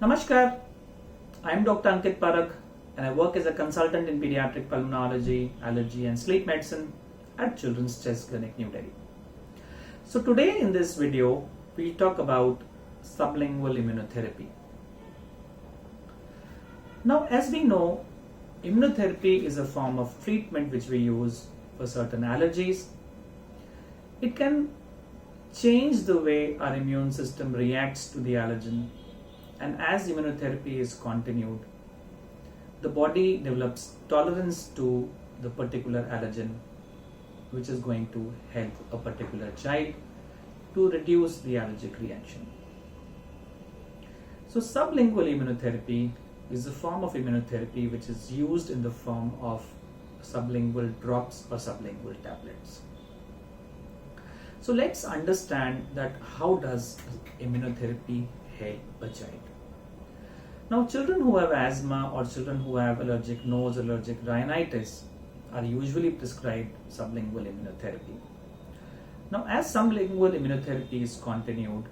Namaskar, I am Dr. Ankit Parakh and I work as a consultant in pediatric pulmonology, allergy and sleep medicine at Children's Chest Clinic, New Delhi. So today in this video, we'll talk about sublingual immunotherapy. Now as we know, immunotherapy is a form of treatment which we use for certain allergies. It can change the way our immune system reacts to the allergen, and as immunotherapy is continued, the body develops tolerance to the particular allergen, which is going to help a particular child to reduce the allergic reaction. So sublingual immunotherapy is a form of immunotherapy which is used in the form of sublingual drops or sublingual tablets. So let's understand that how does immunotherapy help a child. Now children who have asthma or children who have allergic nose, allergic rhinitis are usually prescribed sublingual immunotherapy. Now as sublingual immunotherapy is continued,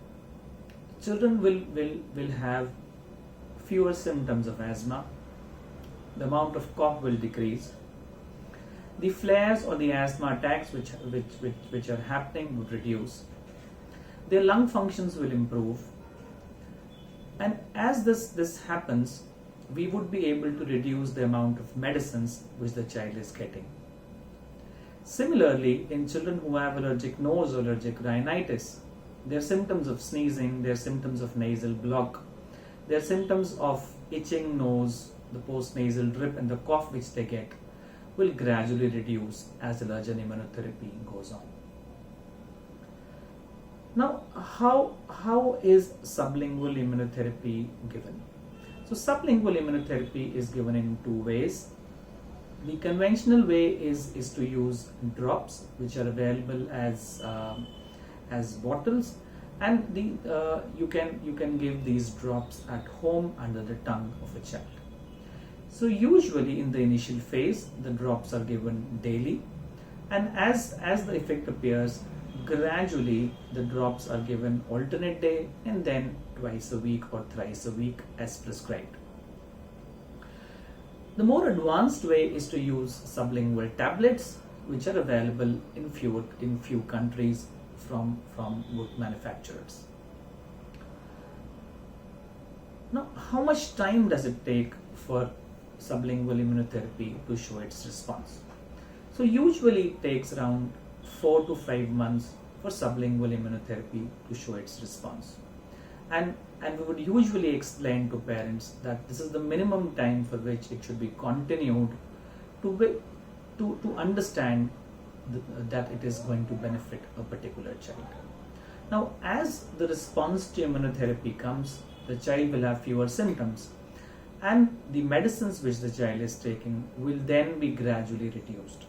children will have fewer symptoms of asthma, the amount of cough will decrease, the flares or the asthma attacks which are happening would reduce, their lung functions will improve, and as this happens, we would be able to reduce the amount of medicines which the child is getting. Similarly, in children who have allergic nose or allergic rhinitis, their symptoms of sneezing, their symptoms of nasal block, their symptoms of itching nose, the postnasal drip and the cough which they get will gradually reduce as allergen immunotherapy goes on. Now, how is sublingual immunotherapy given? So sublingual immunotherapy is given in two ways. The conventional way is to use drops, which are available as bottles, and you can give these drops at home under the tongue of a child. So usually in the initial phase, the drops are given daily, and as the effect appears, gradually the drops are given alternate day and then twice a week or thrice a week as prescribed. The more advanced way is to use sublingual tablets, which are available in few countries from good manufacturers. Now, how much time does it take for sublingual immunotherapy to show its response? So usually it takes around 4 to 5 months for sublingual immunotherapy to show its response. And we would usually explain to parents that this is the minimum time for which it should be continued to understand that it is going to benefit a particular child. Now, as the response to immunotherapy comes, the child will have fewer symptoms, and the medicines which the child is taking will then be gradually reduced.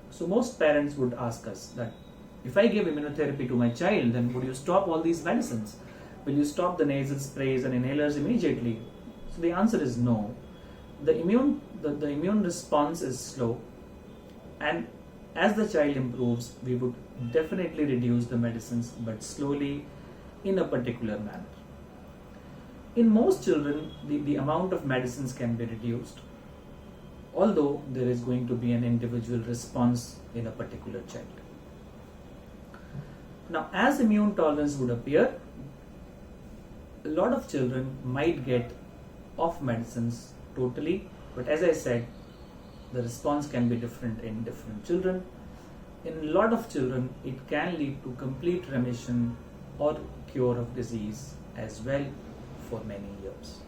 So most parents would ask us that if I give immunotherapy to my child, then would you stop all these medicines? Will you stop the nasal sprays and inhalers immediately? So the answer is no. The immune response is slow, and as the child improves, we would definitely reduce the medicines, but slowly in a particular manner. In most children, the amount of medicines can be reduced, although there is going to be an individual response in a particular child. Now, as immune tolerance would appear, a lot of children might get off medicines totally, but as I said, the response can be different in different children. In a lot of children, it can lead to complete remission or cure of disease as well for many years.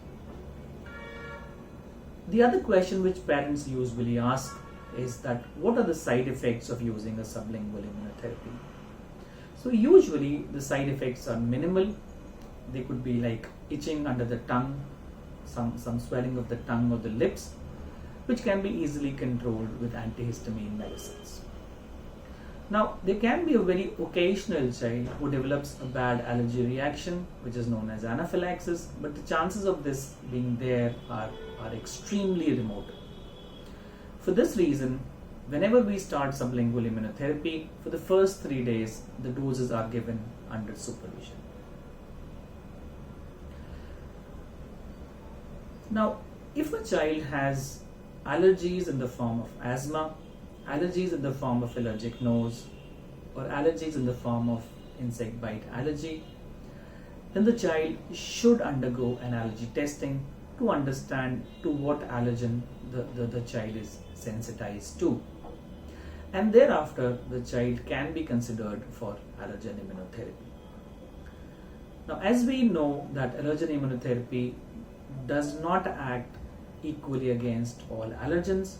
The other question which parents usually ask is that what are the side effects of using a sublingual immunotherapy? So usually the side effects are minimal. They could be like itching under the tongue, some swelling of the tongue or the lips, which can be easily controlled with antihistamine medicines. Now, there can be a very occasional child who develops a bad allergy reaction, which is known as anaphylaxis, but the chances of this being there are extremely remote. For this reason, whenever we start sublingual immunotherapy, for the first 3 days, the doses are given under supervision. Now, if a child has allergies in the form of asthma, allergies in the form of allergic nose, or allergies in the form of insect bite allergy, then the child should undergo an allergy testing to understand to what allergen the child is sensitized to. And thereafter, the child can be considered for allergen immunotherapy. Now, as we know that allergen immunotherapy does not act equally against all allergens.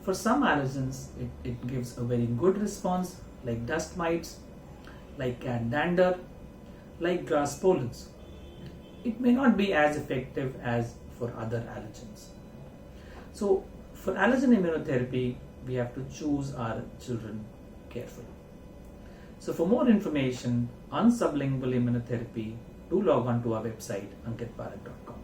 For some allergens, it gives a very good response, like dust mites, like cat dander, like grass pollens. It may not be as effective as for other allergens. So, for allergen immunotherapy, we have to choose our children carefully. So, for more information on sublingual immunotherapy, do log on to our website ankitparakh.com.